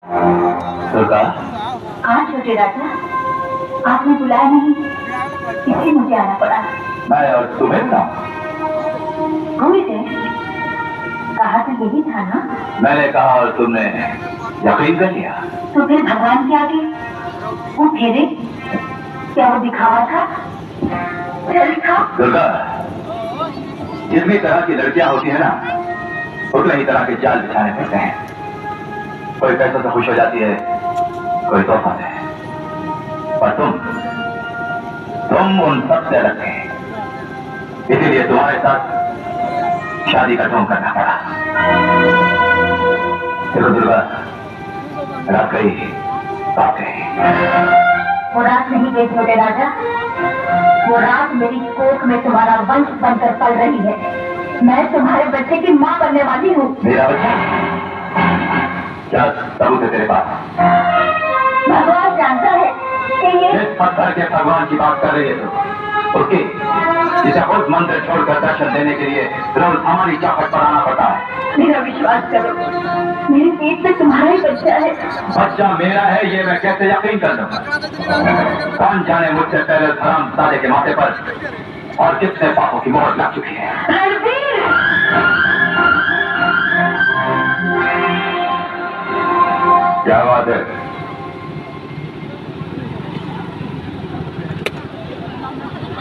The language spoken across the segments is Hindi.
दुर्गा, हाँ छोटे राजा, आपने बुलाया नहीं, इसलिए मुझे आना पड़ा। मैं और तुम्हें ना कोई थे, कहा था यही था ना? मैंने कहा और तुमने यकीन कर लिया। तो फिर भगवान के आगे वो फेरे, क्या वो दिखावा था? चल था? दुर्गा, जितनी तरह की लड़कियां होती है ना, उतने ही तरह के जाल बिछाने पड़ते हैं। कोई पैसों से खुश हो जाती है, कोई तोहफा से, पर तुम उन सबसे अलग थे, इसीलिए तुम्हारे साथ शादी का ढोंग करना पड़ा। देखो दुर्गा, रात गई, बात गई। वो रात नहीं गई छोटे राजा, वो रात मेरी कोख में तुम्हारा वंश बनकर पल रही है। मैं तुम्हारे बच्चे की माँ बनने वाली हूँ। मेरा बच्चा? क्या सबूत है तेरे पास? भगवान जानता है कि ये जिस पत्थर के भगवान की बात कर रही है तो उसकी, जिसे खुद मंदिर छोड़कर दर्शन देने के लिए रोज हमारी चौखट पर आना पड़ता है। मेरा विश्वास करो, मेरे पेट में तुम्हारा ही बच्चा है। बच्चा मेरा है ये मैं कैसे यकीन कर दूं? कौन जाने मुझसे पहले धर्म सादे के माथे पर और कितने पापों की मोहर लग चुकी है। रणवीर! क्या बात है?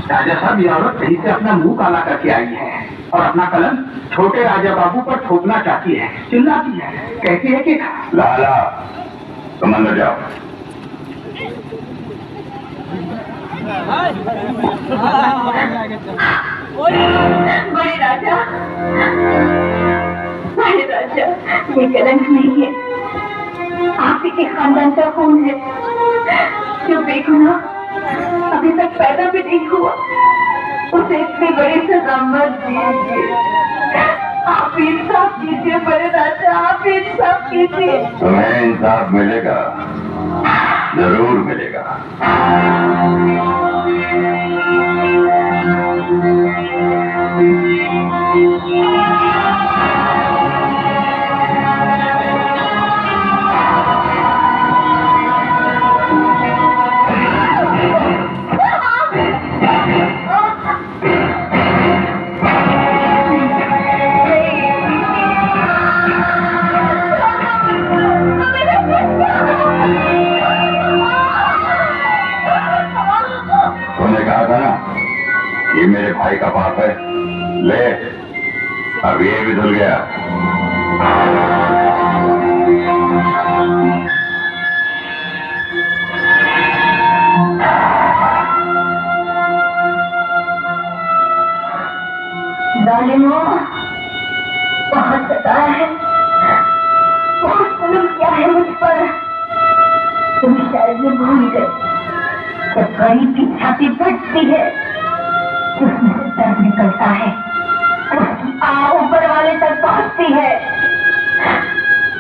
राजा साहब, ये औरत कहीं से अपना मुंह काला करके आई है और अपना कलम छोटे राजा बाबू पर ठोकना चाहती है, चिल्लाती है, कहती है कि लाला, तुम अंदर जाओ। बड़े राजा, बड़े राजा, ये कलंक नहीं है, आप ही के खानदान का खून है। जो बेगुनाह अभी तक पैदा भी नहीं हुआ, उसे इतनी बड़ी सजा मत दीजिए। आप इंसाफ कीजिए बड़े राजा, आप इंसाफ कीजिए। तुम्हें इंसाफ मिलेगा, जरूर मिलेगा। ये मेरे भाई का पाप है, ले, अब ये भी धुल गया। जालिमों, बहुत सताया है, बहुत जुल्म किया है मुझ पर। तुम शायद ये भूल गए, जब गरीब की छाती फटती है, उसमें से दर्द निकलता है, उसकी आह ऊपर वाले तक पहुंचती है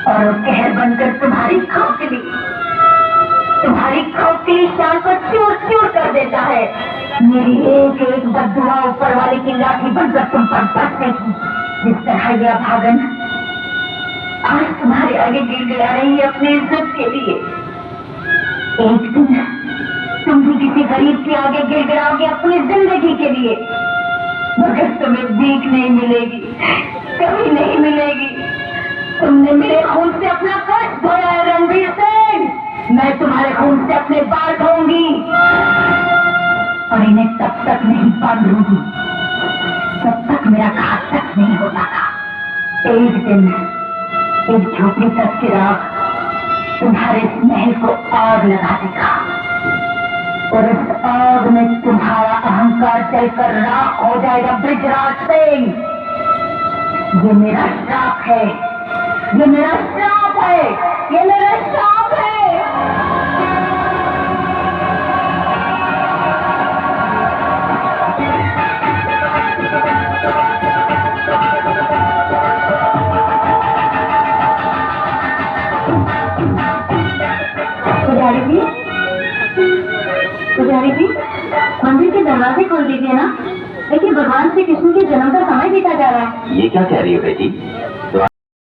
और वो कहर बनकर तुम्हारी खोखली शान को चूर चूर कर देता है। मेरी एक एक बद्दुआ ऊपर वाले की लाठी बनकर तुम पर बरसेगी। जिस तरह यह भागन आज तुम्हारे आगे गिड़गिड़ा रही है अपनी इज्जत के लिए, एक दिन तुम भी किसी गरीब के आगे गिड़गिड़ाओगे अपनी जिंदगी के लिए, मगर तुम्हें भीख नहीं मिलेगी, कभी नहीं मिलेगी। तुमने मेरे खून से अपना फर्ज धोया है रणवीर सिंह, मैं तुम्हारे खून से अपने बाल धोऊंगी और इन्हें तब तक नहीं बांधूंगी तब तक मेरा घातक नहीं होता था। एक दिन एक झोपड़ी का चिराग तुम्हारे इस महल को आग लगा देगा और इस आग में तुम्हारा अहंकार जलकर राख हो जाएगा बृजराज सिंह। ये मेरा श्राप है, ये मेरा श्राप है, ये मेरा श्राप है। पुजारी जी, मंदिर के दरवाजे खोल दीजिए ना, देखिए भगवान श्री कृष्ण के जन्म का समय बीता जा रहा है। ये क्या कह रही हो बेटी?